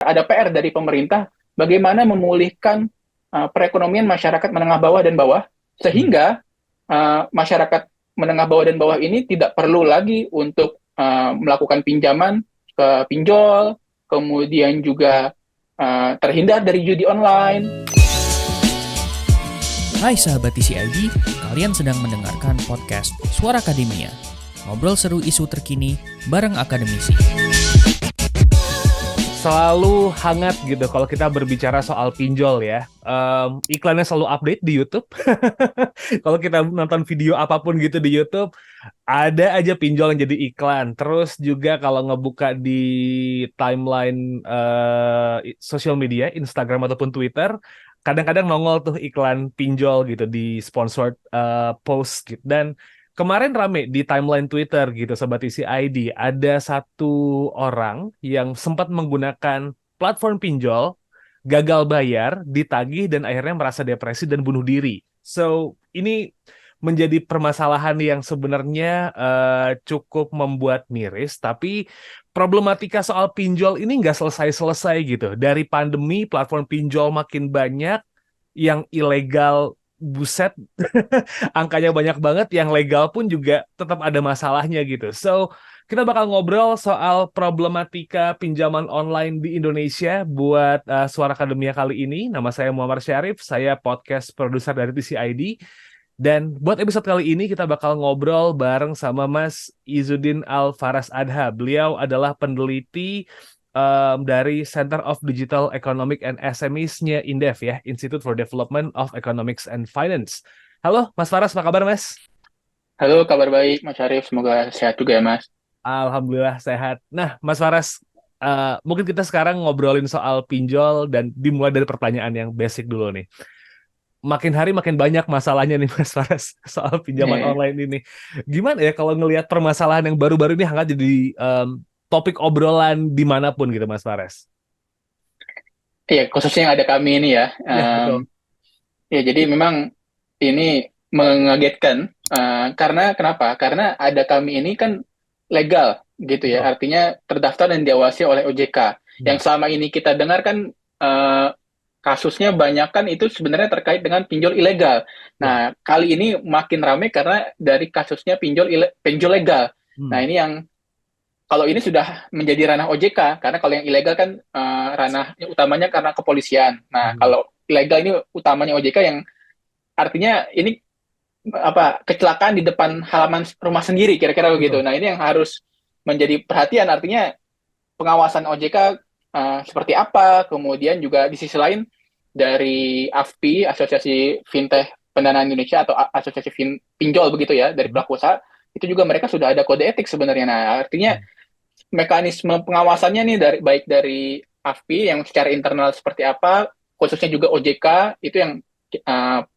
Ada PR dari pemerintah bagaimana memulihkan perekonomian masyarakat menengah bawah dan bawah, sehingga masyarakat menengah bawah dan bawah ini tidak perlu lagi untuk melakukan pinjaman ke pinjol, kemudian juga terhindar dari judi online. Hai sahabat TCID, kalian sedang mendengarkan podcast Suara Akademia. Ngobrol seru isu terkini bareng akademisi. Selalu hangat gitu kalau kita berbicara soal pinjol ya. Iklannya selalu update di YouTube. Kalau kita nonton video apapun gitu di YouTube, ada aja pinjol yang jadi iklan. Terus juga kalau ngebuka di timeline sosial media, Instagram ataupun Twitter, kadang-kadang nongol tuh iklan pinjol gitu di sponsored post gitu. Dan kemarin rame di timeline Twitter gitu, Sobat Isi ID, ada satu orang yang sempat menggunakan platform pinjol, gagal bayar, ditagih, dan akhirnya merasa depresi dan bunuh diri. So, ini menjadi permasalahan yang sebenarnya cukup membuat miris, tapi problematika soal pinjol ini nggak selesai-selesai gitu. Dari pandemi, platform pinjol makin banyak, yang ilegal, buset, angkanya banyak banget, yang legal pun juga tetap ada masalahnya gitu. So, kita bakal ngobrol soal problematika pinjaman online di Indonesia buat Suara Akademia kali ini. Nama saya Muhammad Syarif, saya podcast produser dari TCID. Dan buat episode kali ini kita bakal ngobrol bareng sama Mas Izzuddin Al-Faras Adha. Beliau adalah peneliti dari Center of Digital Economic and SMEs-nya INDEF ya, Institute for Development of Economics and Finance. Halo Mas Faras, apa kabar Mas? Halo, kabar baik Mas Syarif, semoga sehat juga ya Mas. Alhamdulillah sehat. Nah Mas Faras, mungkin kita sekarang ngobrolin soal pinjol dan dimulai dari pertanyaan yang basic dulu nih. Makin hari makin banyak masalahnya nih Mas Faras soal pinjaman online ini. Gimana ya kalau ngelihat permasalahan yang baru-baru ini hangat jadi topik obrolan dimanapun gitu Mas Faras? Iya, khususnya yang ada kami ini ya. Ya, betul. Ya, jadi memang ini mengagetkan karena kenapa? Karena ada kami ini kan legal gitu ya, Betul. artinya terdaftar dan diawasi oleh OJK. Yang selama ini kita dengar kan kasusnya banyak kan itu sebenarnya terkait dengan pinjol ilegal. Nah, kali ini makin ramai karena dari kasusnya pinjol legal. Nah, ini yang kalau ini sudah menjadi ranah OJK, karena kalau yang ilegal kan ranahnya utamanya karena kepolisian. Nah, kalau ilegal ini utamanya OJK, yang artinya ini kecelakaan di depan halaman rumah sendiri, kira-kira begitu. Nah, ini yang harus menjadi perhatian, artinya pengawasan OJK seperti apa, kemudian juga di sisi lain dari AFPI, Asosiasi Fintech Pendanaan Indonesia, atau Asosiasi Pinjol begitu ya, dari pelaku usaha, itu juga mereka sudah ada kode etik sebenarnya. Nah, artinya mekanisme pengawasannya nih baik dari AFPI yang secara internal seperti apa, khususnya juga OJK, itu yang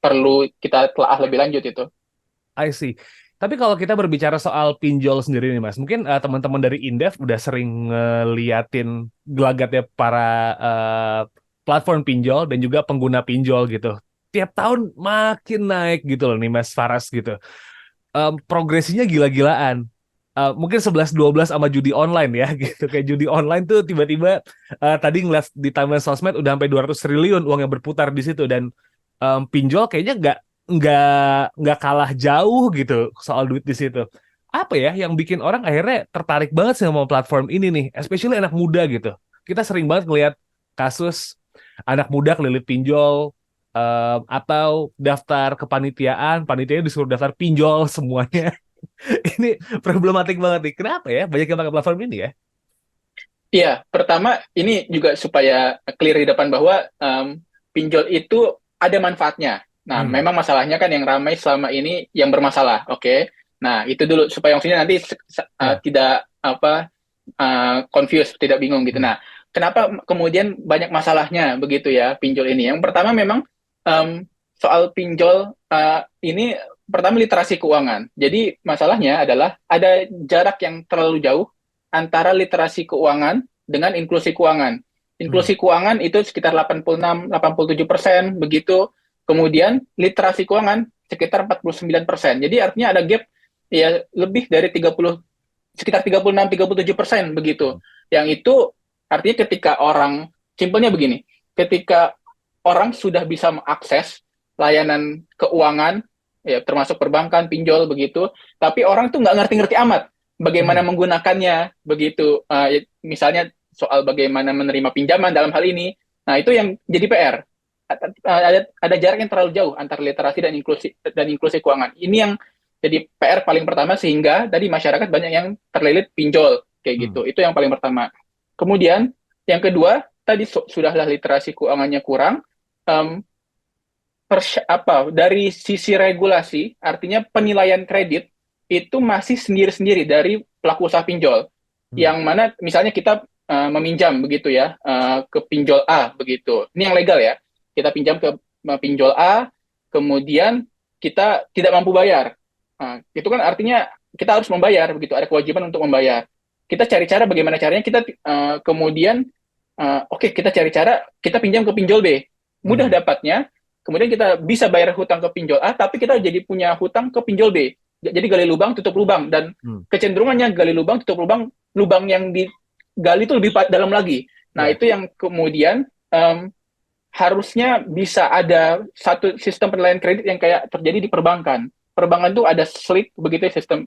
perlu kita telah lebih lanjut itu. I see. Tapi kalau kita berbicara soal pinjol sendiri nih Mas, mungkin teman-teman dari Indef udah sering ngeliatin gelagatnya para platform pinjol dan juga pengguna pinjol gitu. Tiap tahun makin naik gitu loh nih Mas Faras gitu. Progresinya gila-gilaan. Mungkin 11-12 sama judi online ya gitu. Kayak judi online tuh tiba-tiba tadi ngeliat di timeline sosmed udah sampai 200 triliun uang yang berputar di situ, dan pinjol kayaknya nggak kalah jauh gitu soal duit di situ. Apa ya yang bikin orang akhirnya tertarik banget sama platform ini nih, especially anak muda gitu. Kita sering banget ngelihat kasus anak muda kelilit pinjol, atau daftar kepanitiaan, panitianya disuruh daftar pinjol semuanya. Ini problematik banget nih. Kenapa ya banyak yang pakai platform ini ya? Iya, pertama ini juga supaya clear di depan bahwa pinjol itu ada manfaatnya. Nah, memang masalahnya kan yang ramai selama ini yang bermasalah, oke? Nah, itu dulu supaya maksudnya nanti tidak confused, tidak bingung gitu. Nah, kenapa kemudian banyak masalahnya begitu ya pinjol ini? Yang pertama memang soal pinjol ini pertama literasi keuangan. Jadi masalahnya adalah ada jarak yang terlalu jauh antara literasi keuangan dengan inklusi keuangan. Inklusi keuangan itu sekitar 86-87% begitu. Kemudian literasi keuangan sekitar 49%. Jadi artinya ada gap ya lebih dari sekitar 36-37% begitu. Yang itu Artinya ketika orang, simpelnya begini, ketika orang sudah bisa mengakses layanan keuangan, ya termasuk perbankan, pinjol begitu, tapi orang tuh nggak ngerti-ngerti amat bagaimana menggunakannya begitu. Misalnya soal bagaimana menerima pinjaman dalam hal ini, nah itu yang jadi PR. Ada jarak yang terlalu jauh antara literasi dan inklusi keuangan. Ini yang jadi PR paling pertama sehingga tadi masyarakat banyak yang terlilit pinjol kayak gitu. Itu yang paling pertama. Kemudian yang kedua tadi sudahlah literasi keuangannya kurang. em, dari sisi regulasi, artinya penilaian kredit itu masih sendiri-sendiri dari pelaku usaha pinjol. Yang mana misalnya kita meminjam begitu ya ke pinjol A begitu. Ini yang legal ya. Kita pinjam ke pinjol A, kemudian kita tidak mampu bayar. Itu kan artinya kita harus membayar begitu. Ada kewajiban untuk membayar. Kita cari cara bagaimana caranya kita kemudian kita cari cara kita pinjam ke pinjol B. Mudah dapatnya. Kemudian kita bisa bayar hutang ke pinjol A, tapi kita jadi punya hutang ke pinjol B. Jadi gali lubang, tutup lubang. Dan kecenderungannya gali lubang, tutup lubang, lubang yang digali itu lebih dalam lagi. Nah, itu yang kemudian harusnya bisa ada satu sistem penilaian kredit yang kayak terjadi di perbankan. Perbankan itu ada slick, begitu ya, sistem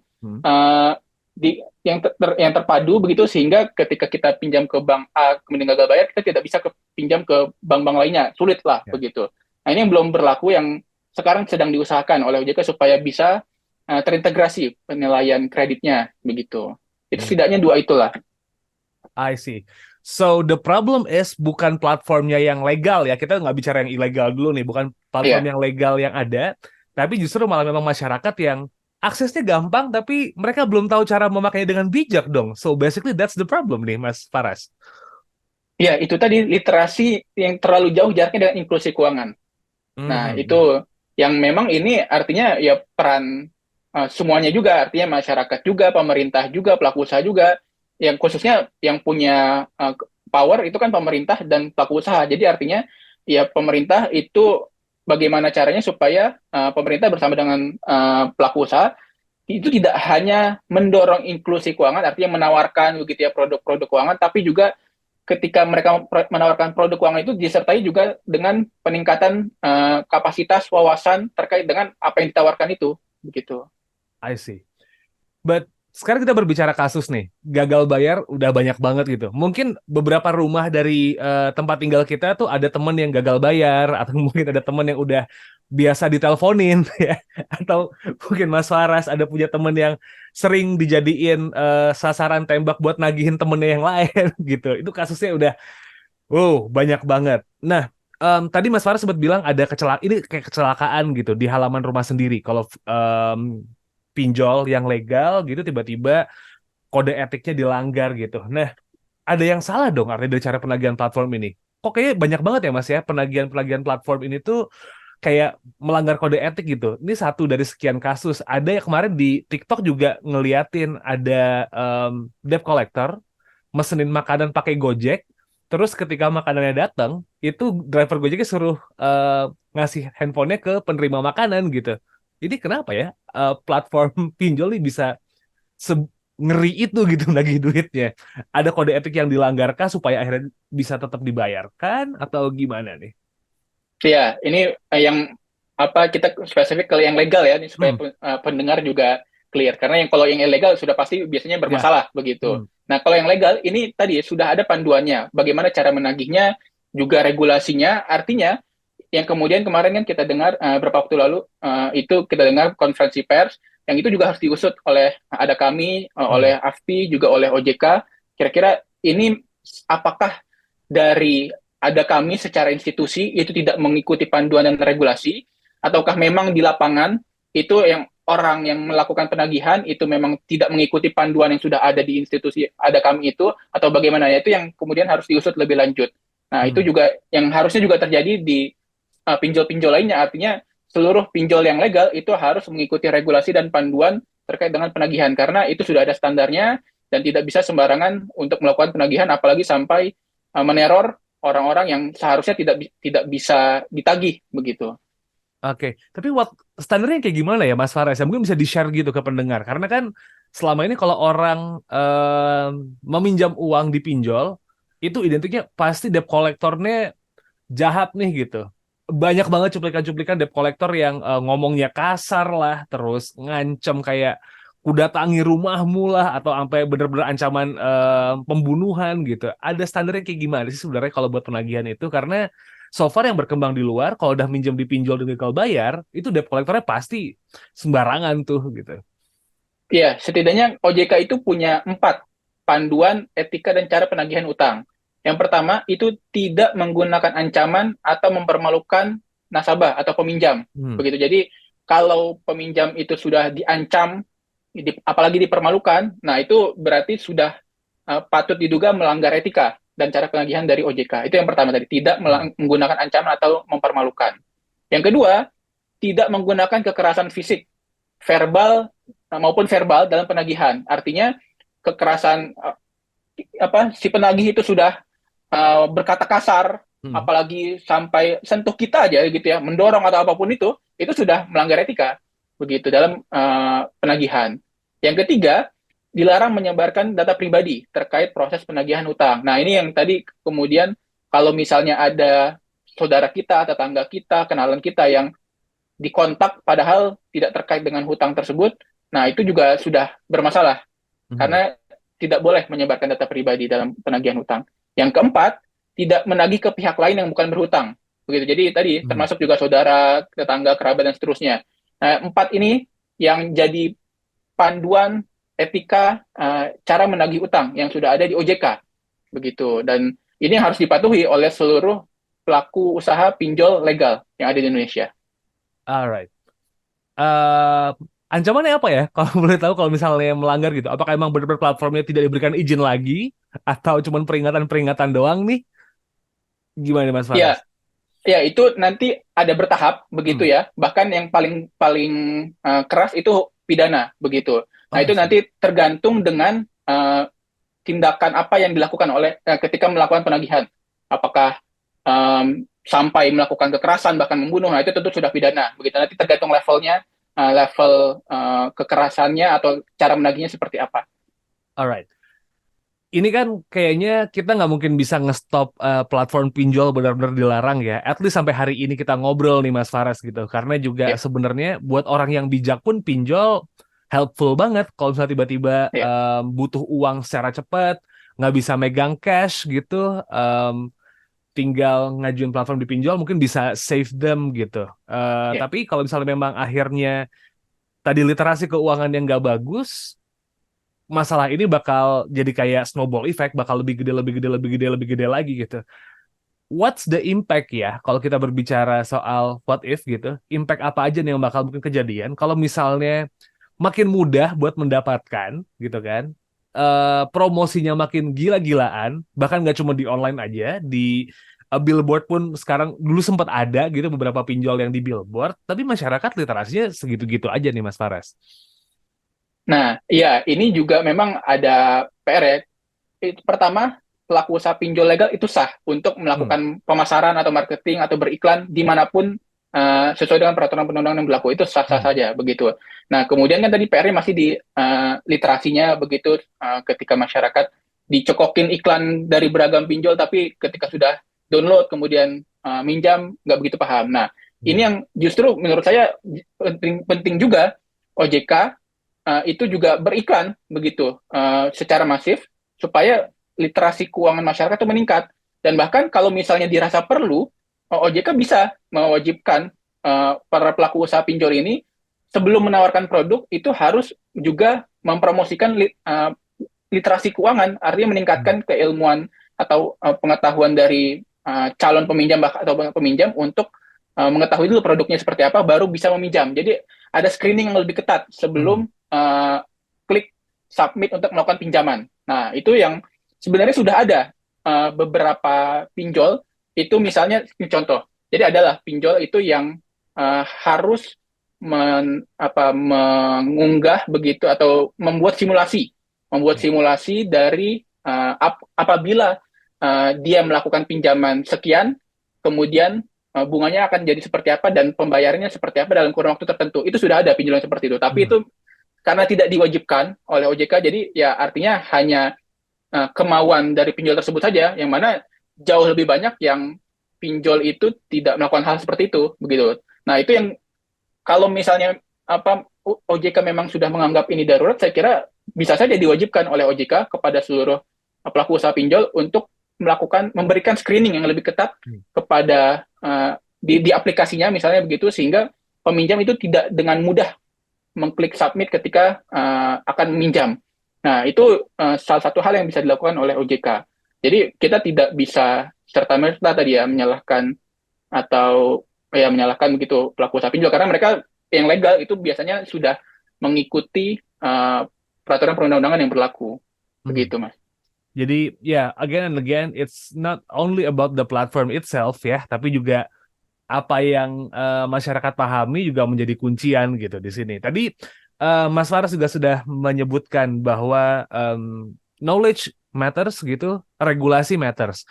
yang terpadu begitu, sehingga ketika kita pinjam ke bank A, kemudian gagal bayar, kita tidak bisa pinjam ke bank-bank lainnya. Sulit lah, begitu. Nah, ini yang belum berlaku, yang sekarang sedang diusahakan oleh OJK supaya bisa terintegrasi penilaian kreditnya, begitu. Itu setidaknya dua itulah. I see. So the problem is bukan platformnya yang legal ya, kita nggak bicara yang ilegal dulu nih, bukan platform yang legal yang ada, tapi justru malah memang masyarakat yang aksesnya gampang, tapi mereka belum tahu cara memakainya dengan bijak dong. So basically that's the problem nih, Mas Faras. Ya, itu tadi literasi yang terlalu jauh jaraknya dengan inklusi keuangan. Nah, itu yang memang ini artinya ya peran semuanya juga, artinya masyarakat juga, pemerintah juga, pelaku usaha juga, yang khususnya yang punya power itu kan pemerintah dan pelaku usaha. Jadi artinya ya pemerintah itu bagaimana caranya supaya pemerintah bersama dengan pelaku usaha itu tidak hanya mendorong inklusi keuangan, artinya menawarkan begitu ya produk-produk keuangan, tapi juga ketika mereka menawarkan produk keuangan itu disertai juga dengan peningkatan kapasitas wawasan terkait dengan apa yang ditawarkan itu, begitu. I see. But sekarang kita berbicara kasus nih, gagal bayar udah banyak banget gitu. Mungkin beberapa rumah dari tempat tinggal kita tuh ada temen yang gagal bayar, atau mungkin ada temen yang udah biasa diteleponin ya, atau mungkin Mas Faras ada punya temen yang sering dijadiin sasaran tembak buat nagihin temennya yang lain gitu. Itu kasusnya udah banyak banget. Nah, tadi Mas Faras sempat bilang ada ini kayak kecelakaan gitu di halaman rumah sendiri. Kalau pinjol yang legal gitu tiba-tiba kode etiknya dilanggar gitu. Nah, ada yang salah dong artinya dari cara penagihan platform ini. Kok kayaknya banyak banget ya Mas ya, penagihan platform ini tuh kayak melanggar kode etik gitu. Ini satu dari sekian kasus. Ada yang kemarin di TikTok juga ngeliatin ada debt collector mesenin makanan pakai Gojek. Terus ketika makanannya datang, itu driver Gojeknya suruh ngasih handphonenya ke penerima makanan gitu. Ini kenapa ya platform pinjol ini bisa ngeri itu gitu lagi duitnya? Ada kode etik yang dilanggarkah supaya akhirnya bisa tetap dibayarkan atau gimana nih? Ya, ini yang kita spesifik ke yang legal ya, supaya pendengar juga clear. Karena kalau yang ilegal sudah pasti biasanya bermasalah begitu. Nah, kalau yang legal ini tadi sudah ada panduannya, bagaimana cara menagihnya, juga regulasinya. Artinya yang kemudian kemarin kan kita dengar beberapa waktu lalu itu kita dengar konferensi pers yang itu juga harus diusut oleh kami, oleh AFPI, juga oleh OJK. Kira-kira ini apakah dari ada kami secara institusi itu tidak mengikuti panduan dan regulasi, ataukah memang di lapangan itu yang orang yang melakukan penagihan itu memang tidak mengikuti panduan yang sudah ada di institusi ada kami itu, atau bagaimana ya, itu yang kemudian harus diusut lebih lanjut. Nah, itu juga yang harusnya juga terjadi di pinjol-pinjol lainnya, artinya seluruh pinjol yang legal itu harus mengikuti regulasi dan panduan terkait dengan penagihan, karena itu sudah ada standarnya dan tidak bisa sembarangan untuk melakukan penagihan, apalagi sampai meneror orang-orang yang seharusnya tidak bisa ditagih begitu. Oke, tapi standarnya kayak gimana ya Mas Faras? Mungkin bisa di-share gitu ke pendengar, karena kan selama ini kalau orang meminjam uang di pinjol, itu identiknya pasti debt collector-nya jahat nih gitu. Banyak banget cuplikan-cuplikan debt collector yang ngomongnya kasar lah, terus ngancem kayak kuda tangi rumahmu lah, atau sampai bener-bener ancaman pembunuhan gitu. Ada standarnya kayak gimana sih sebenarnya kalau buat penagihan itu? Karena so far yang berkembang di luar, kalau udah minjem di pinjol dan gagal bayar, itu debt collectornya pasti sembarangan tuh gitu. Ya, setidaknya OJK itu punya 4 panduan etika dan cara penagihan utang. Yang pertama, itu tidak menggunakan ancaman atau mempermalukan nasabah atau peminjam. Hmm. Begitu. Jadi, kalau peminjam itu sudah diancam, apalagi dipermalukan, nah itu berarti sudah patut diduga melanggar etika dan cara penagihan dari OJK. Itu yang pertama tadi, tidak menggunakan ancaman atau mempermalukan. Yang kedua, tidak menggunakan kekerasan fisik, verbal maupun verbal dalam penagihan. Artinya kekerasan si penagih itu sudah berkata kasar, apalagi sampai sentuh kita aja gitu ya, mendorong atau apapun itu sudah melanggar etika begitu dalam penagihan. Yang ketiga, dilarang menyebarkan data pribadi terkait proses penagihan utang. Nah, ini yang tadi kemudian kalau misalnya ada saudara kita, tetangga kita, kenalan kita yang dikontak padahal tidak terkait dengan hutang tersebut, nah itu juga sudah bermasalah karena tidak boleh menyebarkan data pribadi dalam penagihan hutang. Yang keempat, tidak menagih ke pihak lain yang bukan berhutang. Begitu. Jadi tadi termasuk juga saudara, tetangga, kerabat dan seterusnya. Nah, 4 ini yang jadi panduan etika cara menagih utang yang sudah ada di OJK. Begitu. Dan ini harus dipatuhi oleh seluruh pelaku usaha pinjol legal yang ada di Indonesia. Alright. Ancamannya apa ya? Kalau boleh tahu kalau misalnya melanggar gitu. Apakah emang benar-benar platformnya tidak diberikan izin lagi? Atau cuma peringatan-peringatan doang nih? Gimana Mas Ya, Faras? ya itu nanti ada bertahap begitu ya. Bahkan yang paling paling keras itu pidana begitu. Nah, Oh, I itu see. nanti tergantung dengan tindakan apa yang dilakukan oleh ketika melakukan penagihan. Apakah sampai melakukan kekerasan bahkan membunuh, nah itu tentu sudah pidana. Begitu nanti tergantung levelnya, level kekerasannya atau cara menagihnya seperti apa. Alright. Ini kan kayaknya kita nggak mungkin bisa nge-stop platform pinjol benar-benar dilarang ya. At least sampai hari ini kita ngobrol nih Mas Faras gitu. Karena juga Ya, sebenarnya buat orang yang bijak pun pinjol helpful banget. Kalau misalnya tiba-tiba ya, butuh uang secara cepat, nggak bisa megang cash gitu, tinggal ngajuin platform di pinjol mungkin bisa save them gitu. ya. Tapi kalau misalnya memang akhirnya tadi literasi keuangan yang nggak bagus, masalah ini bakal jadi kayak snowball effect, bakal lebih gede, lebih gede, lebih gede, lebih gede lagi gitu. What's the impact ya, kalau kita berbicara soal what if gitu, impact apa aja nih yang bakal mungkin kejadian kalau misalnya makin mudah buat mendapatkan gitu kan, promosinya makin gila-gilaan, bahkan nggak cuma di online aja, di billboard pun sekarang, dulu sempat ada gitu beberapa pinjol yang di billboard, tapi masyarakat literasinya segitu-gitu aja nih Mas Faras. Nah, ya ini juga memang ada PR ya. Pertama, pelaku usaha pinjol legal itu sah untuk Hmm. melakukan pemasaran atau marketing atau beriklan dimanapun sesuai dengan peraturan perundang-undangan yang berlaku, itu sah-sah Hmm. saja begitu. Nah, kemudian kan tadi PR-nya masih di literasinya begitu, ketika masyarakat dicokokin iklan dari beragam pinjol tapi ketika sudah download kemudian minjam nggak begitu paham. Nah, ini Ya. yang justru menurut saya penting juga OJK itu juga beriklan begitu secara masif supaya literasi keuangan masyarakat itu meningkat. Dan bahkan kalau misalnya dirasa perlu, OJK bisa mewajibkan para pelaku usaha pinjol ini sebelum menawarkan produk itu harus juga mempromosikan literasi keuangan, artinya meningkatkan keilmuan atau pengetahuan dari calon peminjam atau peminjam untuk mengetahui dulu produknya seperti apa, baru bisa meminjam. Jadi ada screening yang lebih ketat Hmm. sebelum klik submit untuk melakukan pinjaman. Nah, itu yang sebenarnya sudah ada beberapa pinjol itu misalnya ini contoh. Jadi adalah pinjol itu yang harus mengunggah begitu atau membuat simulasi dari apabila dia melakukan pinjaman sekian, kemudian bunganya akan jadi seperti apa dan pembayarannya seperti apa dalam kurun waktu tertentu. Itu sudah ada pinjaman seperti itu. Tapi Hmm. itu karena tidak diwajibkan oleh OJK, jadi ya artinya hanya kemauan dari pinjol tersebut saja, yang mana jauh lebih banyak yang pinjol itu tidak melakukan hal seperti itu, begitu. Nah, itu yang kalau misalnya OJK memang sudah menganggap ini darurat, saya kira bisa saja diwajibkan oleh OJK kepada seluruh pelaku usaha pinjol untuk memberikan screening yang lebih ketat kepada di aplikasinya misalnya begitu, sehingga peminjam itu tidak dengan mudah mengklik submit ketika akan meminjam. Nah, itu salah satu hal yang bisa dilakukan oleh OJK. Jadi kita tidak bisa serta-merta tadi ya menyalahkan atau ya menyalahkan begitu pelaku usaha pinjol, karena mereka yang legal itu biasanya sudah mengikuti peraturan perundang-undangan yang berlaku. Begitu, Mas. Jadi again and again, it's not only about the platform itself ya, tapi juga apa yang masyarakat pahami juga menjadi kuncian gitu di sini. Tadi Mas Faras juga sudah menyebutkan bahwa knowledge matters gitu, regulasi matters.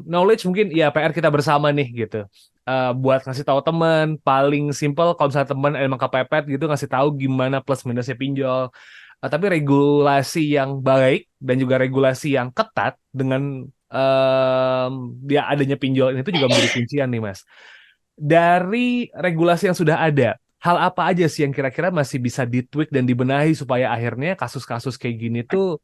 Knowledge mungkin ya PR kita bersama nih gitu. Buat ngasih tahu teman, paling simple kalau misalnya teman emang kepepet gitu, ngasih tahu gimana plus minusnya pinjol. Tapi regulasi yang baik dan juga regulasi yang ketat dengan dia adanya pinjol itu juga menjadi kuncian nih, Mas. Dari regulasi yang sudah ada, hal apa aja sih yang kira-kira masih bisa ditweak dan dibenahi supaya akhirnya kasus-kasus kayak gini tuh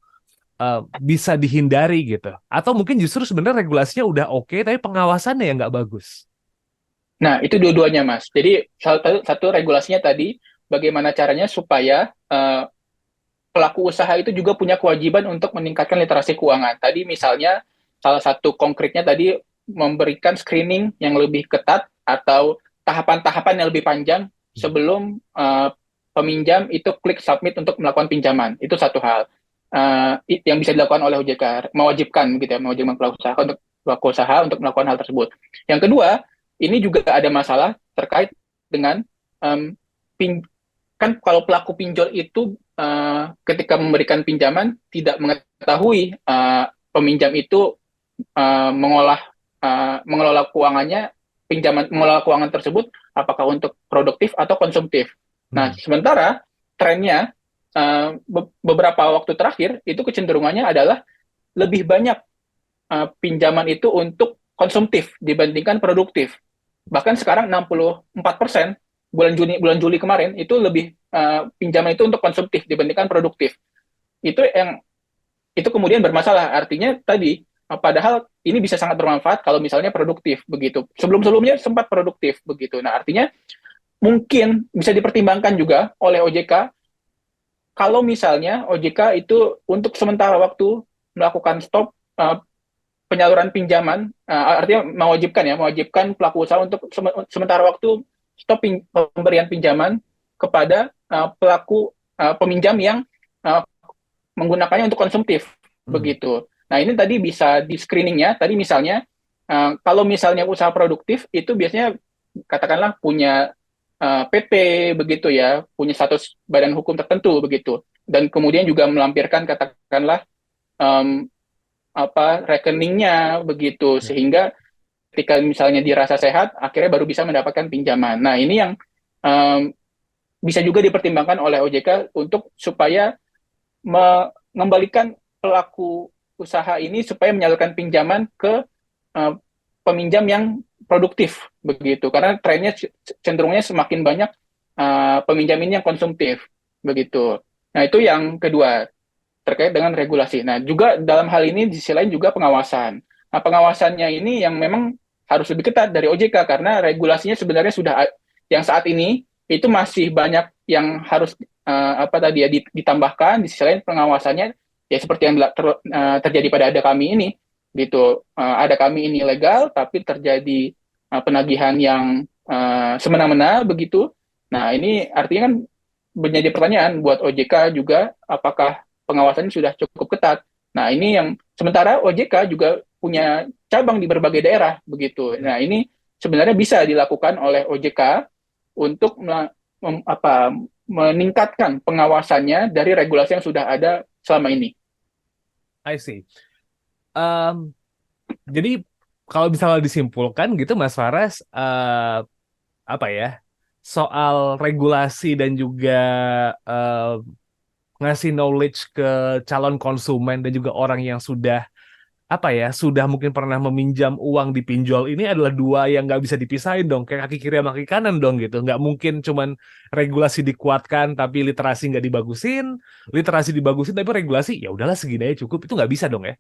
bisa dihindari gitu? Atau mungkin justru sebenarnya regulasinya udah oke, tapi pengawasannya yang nggak bagus? Nah, itu dua-duanya, Mas. Jadi, satu regulasinya tadi, bagaimana caranya supaya pelaku usaha itu juga punya kewajiban untuk meningkatkan literasi keuangan. Tadi misalnya, salah satu konkretnya tadi, memberikan screening yang lebih ketat atau tahapan-tahapan yang lebih panjang sebelum peminjam itu klik submit untuk melakukan pinjaman. Itu satu hal yang bisa dilakukan oleh OJK, mewajibkan gitu ya, mewajibkan pelaku usaha untuk melakukan hal tersebut. Yang kedua, ini juga ada masalah terkait dengan kan kalau pelaku pinjol itu ketika memberikan pinjaman tidak mengetahui peminjam itu mengelola keuangannya, mengelola keuangan tersebut apakah untuk produktif atau konsumtif. Nah, sementara trennya beberapa waktu terakhir itu kecenderungannya adalah lebih banyak pinjaman itu untuk konsumtif dibandingkan produktif. Bahkan sekarang 64% bulan Juli kemarin itu lebih pinjaman itu untuk konsumtif dibandingkan produktif. Itu kemudian bermasalah. Artinya tadi padahal ini bisa sangat bermanfaat kalau misalnya produktif begitu. Sebelum-sebelumnya sempat produktif begitu. Nah, artinya mungkin bisa dipertimbangkan juga oleh OJK kalau misalnya OJK itu untuk sementara waktu melakukan stop penyaluran pinjaman, artinya mewajibkan pelaku usaha untuk sementara waktu stop pemberian pinjaman kepada pelaku peminjam yang menggunakannya untuk konsumtif, begitu. Nah, ini tadi bisa di screeningnya, tadi misalnya, kalau misalnya usaha produktif, itu biasanya katakanlah punya PT, begitu ya, punya status badan hukum tertentu, begitu. Dan kemudian juga melampirkan katakanlah rekeningnya, begitu. Sehingga ketika misalnya dirasa sehat, akhirnya baru bisa mendapatkan pinjaman. Nah, ini yang bisa juga dipertimbangkan oleh OJK untuk supaya mengembalikan pelaku usaha ini supaya menyalurkan pinjaman ke peminjam yang produktif, begitu. Karena trennya cenderungnya semakin banyak peminjam ini yang konsumtif, begitu. Nah, itu yang kedua terkait dengan regulasi. Nah, juga dalam hal ini di sisi lain juga pengawasan. Nah, pengawasannya ini yang memang harus lebih ketat dari OJK karena regulasinya sebenarnya sudah yang saat ini itu masih banyak yang harus ditambahkan. Di sisi lain pengawasannya ya seperti yang terjadi pada Ada Kami ini, gitu. Ada Kami ini legal tapi terjadi penagihan yang semena-mena, begitu. Nah, ini artinya kan menjadi pertanyaan buat OJK juga, apakah pengawasannya sudah cukup ketat. Nah, ini yang sementara OJK juga punya cabang di berbagai daerah, begitu. Nah, ini sebenarnya bisa dilakukan oleh OJK untuk meningkatkan pengawasannya dari regulasi yang sudah ada selama ini. I see. Jadi kalau misalnya disimpulkan gitu, Mas Faras, soal regulasi dan juga ngasih knowledge ke calon konsumen dan juga orang yang sudah sudah mungkin pernah meminjam uang di pinjol ini adalah dua yang nggak bisa dipisahin dong, kayak kaki kiri sama kaki kanan dong gitu. Nggak mungkin cuman regulasi dikuatkan tapi literasi nggak dibagusin, literasi dibagusin tapi regulasi ya udahlah segini aja cukup, itu nggak bisa dong ya.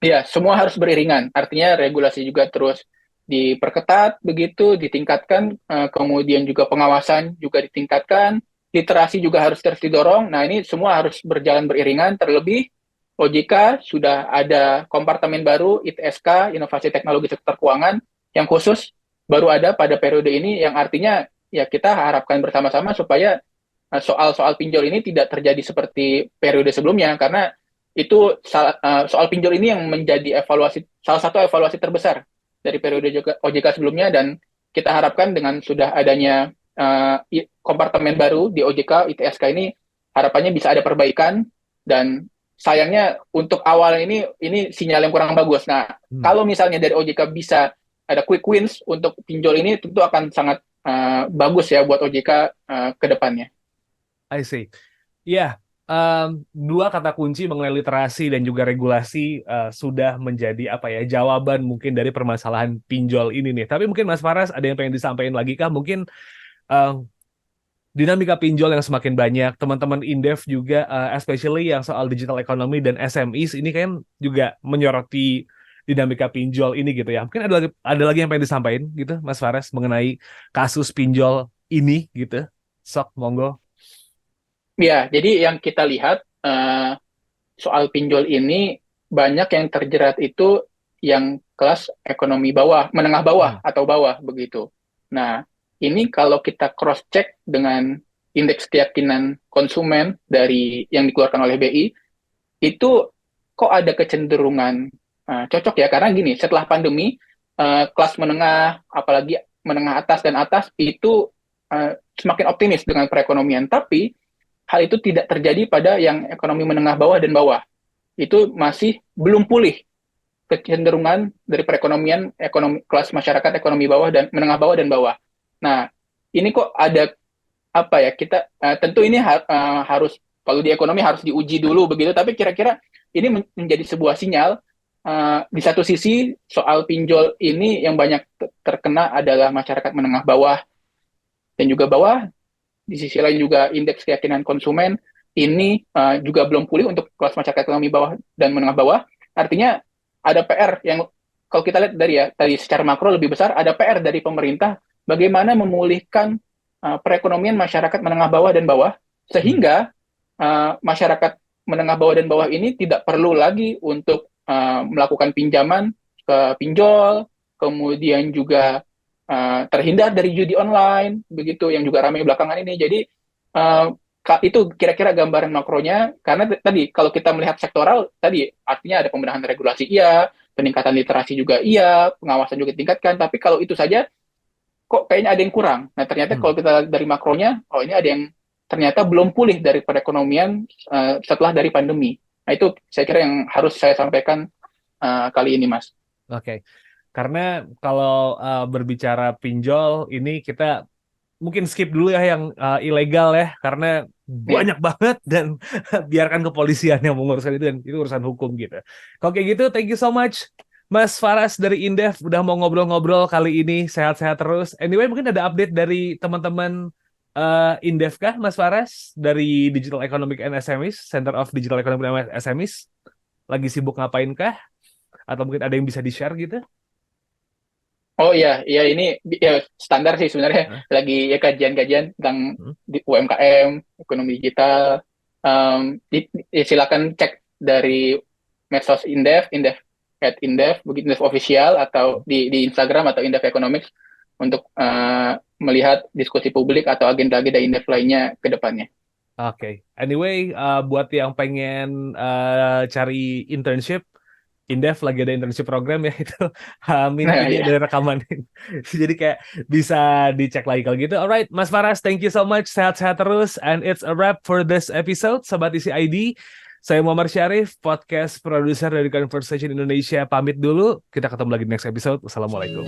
Ya, semua harus beriringan. Artinya regulasi juga terus diperketat, begitu, ditingkatkan, kemudian juga pengawasan juga ditingkatkan, literasi juga harus terus didorong. Nah, ini semua harus berjalan beriringan, terlebih OJK sudah ada kompartemen baru, ITSK, Inovasi Teknologi Sektor Keuangan, yang khusus baru ada pada periode ini, yang artinya ya kita harapkan bersama-sama supaya soal-soal pinjol ini tidak terjadi seperti periode sebelumnya, karena itu soal pinjol ini yang menjadi salah satu evaluasi terbesar dari periode OJK sebelumnya, dan kita harapkan dengan sudah adanya kompartemen baru di OJK ITSK ini, harapannya bisa ada perbaikan, dan sayangnya untuk awal ini sinyal yang kurang bagus. Nah, kalau misalnya dari OJK bisa ada quick wins untuk pinjol ini, tentu akan sangat bagus ya buat OJK ke depannya. I see. Ya, dua kata kunci mengenai literasi dan juga regulasi sudah menjadi jawaban mungkin dari permasalahan pinjol ini nih. Tapi mungkin Mas Faras ada yang pengen disampaikan lagi kah? Mungkin dinamika pinjol yang semakin banyak, teman-teman Indef juga, especially yang soal digital economy dan SMEs ini kan juga menyoroti dinamika pinjol ini gitu ya. Mungkin ada lagi yang pengen disampaikan gitu, Mas Faras, mengenai kasus pinjol ini gitu. Sok, monggo. Ya, jadi yang kita lihat soal pinjol ini banyak yang terjerat itu yang kelas ekonomi bawah, menengah bawah atau bawah begitu. Nah, ini kalau kita cross check dengan indeks keyakinan konsumen dari yang dikeluarkan oleh BI, itu kok ada kecenderungan cocok ya, karena gini, setelah pandemi kelas menengah, apalagi menengah atas dan atas itu semakin optimis dengan perekonomian, tapi hal itu tidak terjadi pada yang ekonomi menengah bawah dan bawah. Itu masih belum pulih kecenderungan dari perekonomian kelas masyarakat ekonomi bawah dan menengah bawah dan bawah. Nah, ini kok ada kita tentu ini harus, kalau di ekonomi harus diuji dulu begitu, tapi kira-kira ini menjadi sebuah sinyal. Di satu sisi soal pinjol ini yang banyak terkena adalah masyarakat menengah bawah dan juga bawah. Di sisi lain juga indeks keyakinan konsumen ini juga belum pulih untuk kelas masyarakat ekonomi bawah dan menengah bawah. Artinya ada PR yang kalau kita lihat dari secara makro lebih besar, ada PR dari pemerintah bagaimana memulihkan perekonomian masyarakat menengah bawah dan bawah, sehingga masyarakat menengah bawah dan bawah ini tidak perlu lagi untuk melakukan pinjaman ke pinjol, kemudian juga terhindar dari judi online, begitu yang juga ramai belakangan ini. Jadi itu kira-kira gambaran makronya, karena tadi kalau kita melihat sektoral, tadi artinya ada pembenahan regulasi iya, peningkatan literasi juga iya, pengawasan juga ditingkatkan, tapi kalau itu saja kok kayaknya ada yang kurang. Nah, ternyata kalau kita dari makronya, ini ada yang ternyata belum pulih dari perekonomian setelah dari pandemi. Nah, itu saya kira yang harus saya sampaikan kali ini, Mas. Oke. Karena kalau berbicara pinjol ini kita mungkin skip dulu ya yang ilegal ya, karena banyak banget dan biarkan kepolisian yang menguruskan itu, dan itu urusan hukum gitu. Kalau kayak gitu, thank you so much Mas Faras dari Indef udah mau ngobrol-ngobrol kali ini. Sehat-sehat terus. Anyway, mungkin ada update dari teman-teman Indef kah, Mas Faras, dari Digital Economic and SMEs, Center of Digital Economic and SMEs? Lagi sibuk ngapain kah? Atau mungkin ada yang bisa di-share gitu? Oh iya, ini ya standar sih sebenarnya. Lagi ya kajian-kajian tentang UMKM, ekonomi digital. Silakan cek dari medsos Indef begitu, Indef official, atau di Instagram atau Indef Economics untuk melihat diskusi publik atau agenda-agenda Indef lainnya ke depannya. Oke. Anyway, buat yang pengen cari internship, Indef lagi ada internship program ya, itu ini ada rekaman. Jadi kayak bisa dicek lagi kalau gitu. Alright, Mas Faras, thank you so much. Sehat-sehat terus. And it's a wrap for this episode, Sobat Isi ID. Saya Muhammad Syarif, podcast produser dari Conversation Indonesia. Pamit dulu. Kita ketemu lagi di next episode. Wassalamualaikum.